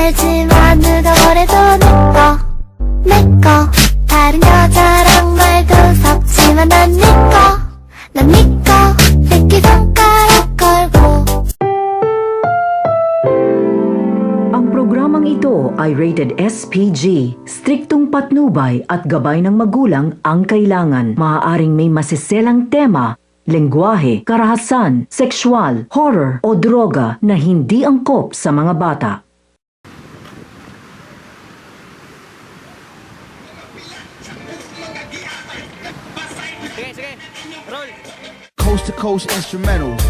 알지만 누가 뭐래도 내꺼 다른 여자랑 말도 섞지만 난 니꺼 새끼손가락 걸고. Ang programang ito ay rated SPG. Striktong patnubay at gabay ng magulang ang kailangan. Maaaring may masiselang tema, lengguwahe, karahasan, sexual, horror o droga na hindi angkop sa mga bata. Sige, roll. Coast to coast instrumentals.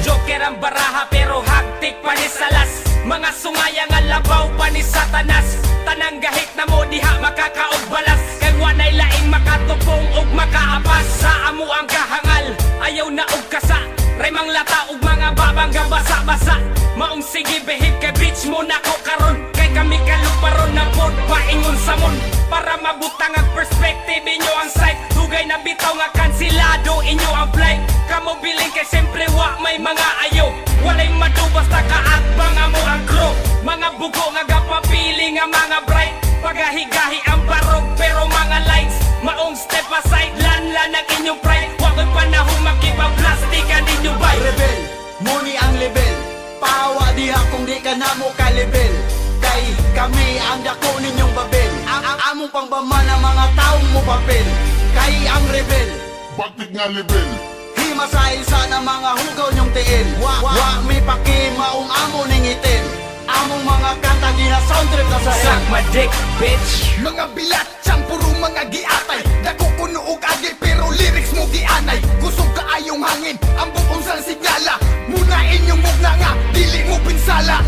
Joker ang baraha pero hagtik pa ni salas. Mga sungayang alabaw pa ni satanas. Tanang gahit na mo diha makakaog balas. Kay wanay laing makatupong ug makaapas. Sa amo ang kahangal, ayaw na og kasa. Raymang lata ug mga babang gabasa-basa. Maong sige behave kay bitch mo nako karon. Kay kami kaluparon na pod paingon sa mon. Para mabutang ang perspective inyo ang sight. Dugay na bitaw nga kansilado inyo ang flight. Kamo biling kay siyempre wa may mga ayaw. Walay madubas na kaatbang amo ang crew. Mga bugo nga gapapili nga mga bright. Pagahigahi ang barog pero mga lights. Maong step aside lanlan ang inyong pride. Wako'y panahong makipag-plastikan ninyo bay. Rebel, muni ang level. Pahawa diha kung di ka na mo ka-level. Kay kami ang dako ninyong babel. Ang among pangbama ng mga taong mo papel. Kay ang rebel, Bakit nga level? hima sa isa ng mga hugaw nyong tiil. Wa mi pakimaong amo ning itin. Among mga kanta di na sound trip na sa Suck my dick, bitch. Mga bilat, siyang puro mga giatay. Dako kuno og agi pero lyrics mo gianay. Kusog kaayong hangin, ang buong sa signala. Muna inyong mugna nga, dili mo pinsala.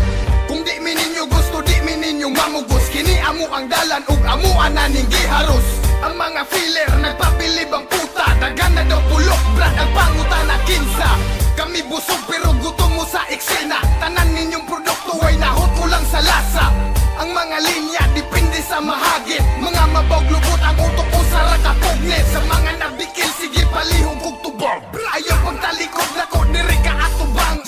Kung di mi ninyo gusto, di mi ninyo mamugos. Kini amo ang dalan ug amo ananing giharos. Ang mga filler nagpabilib ang puta. Dagan na daw pulok, brad ang panguta na kinsa. Kami busog pero gutom mo sa eksena. Tanan ninyong produkto ay nahot ko lang sa lasa. Ang mga linya depende sa mahagit. Mga mabawglubot ang utok ko sa rakapugnet. Sa mga nabikil sige palihog kog tubang. Ayaw pagtalikod lako diri ka atubang.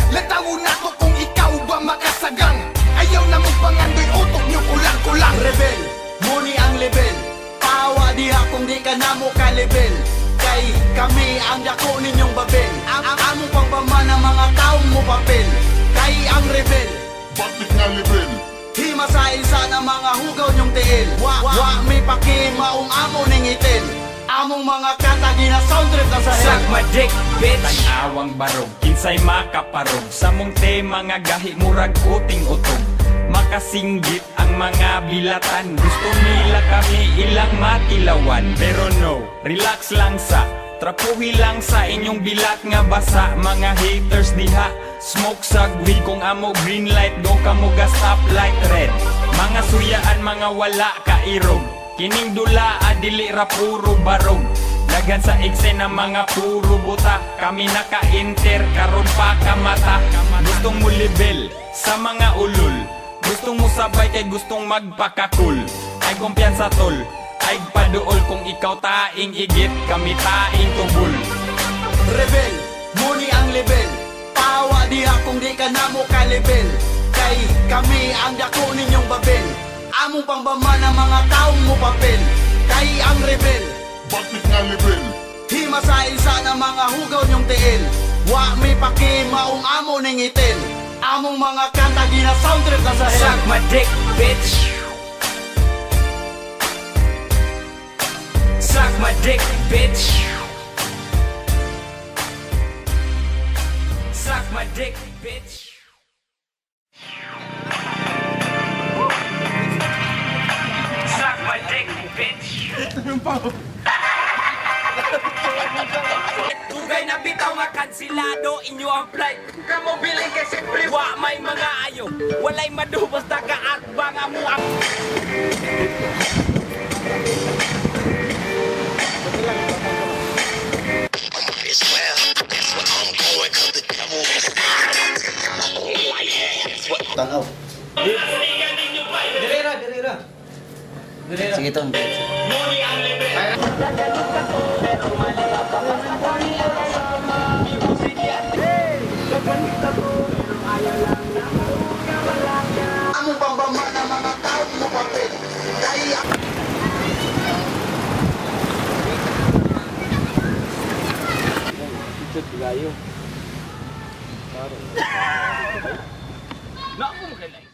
Latawo na to kung ikaw ba makasagang. Ayaw na mo pangandoy utok nyo kulang-kulang. rebel, muni ang level. Pahawa diha kung di ka na mo ka-level. Kay kami ang dako ninyong babel. Ang among pangbama ng mga taong mo papel. Kay ang rebel, Bakit nga level? hima sa isa ng mga hugaw nyong tiil. Wa mi pakimaong amo ning itin. Among mga kanta di na sound trip na sa Suck head. my dick, bitch. Tanawang barog, kinsay makaparog. Sa mong tema nga gahi murag uting utog. Makasinggit ang mga bilatan. Gusto nila kami ilang matilawan. Pero no, relax lang sa trapuhi lang sa inyong bilat nga basa. Mga haters diha, smoke sagwi. Kung amo green light, go kamo ga stoplight red. Mga suyaan, mga wala kairog. Kining dula adili ra puro barog. Dagan sa eksena mga puro buta. Kami naka-enter karon pa kamata. Gustong mo level sa mga ulul. Gustong mo sabay kay gustong magpakakul. Ay kumpiyansa tol, ay paduol. Kung ikaw taing igit, kami taing tubul. Rebel, muni ang level. Pahawa diha kung di ka na mo ka-level. Kay kami ang dako ninyong babel. Among pangbama ng mga taong mo papel. Kay ang rebel, Bakit nga level? hima sa isa ng mga hugaw nyong tiil. Wa mi pakimaong amo ning itin. Among mga kanta di na sound trip na sa head. Suck my dick, bitch. Suck my dick, bitch. Suck my dick, bitch. Suck my dick, bitch. Dugay na bitaw nga kansilado inyo ang flight. Kamo biling kay siyempre wa may mga ayo. Walay madubos na kaatbang amo ang It's well, that's what I'm going tanaw. Dirira. Sige ton. Among pambama ng mga tao mo papel. Kaya Na mo kay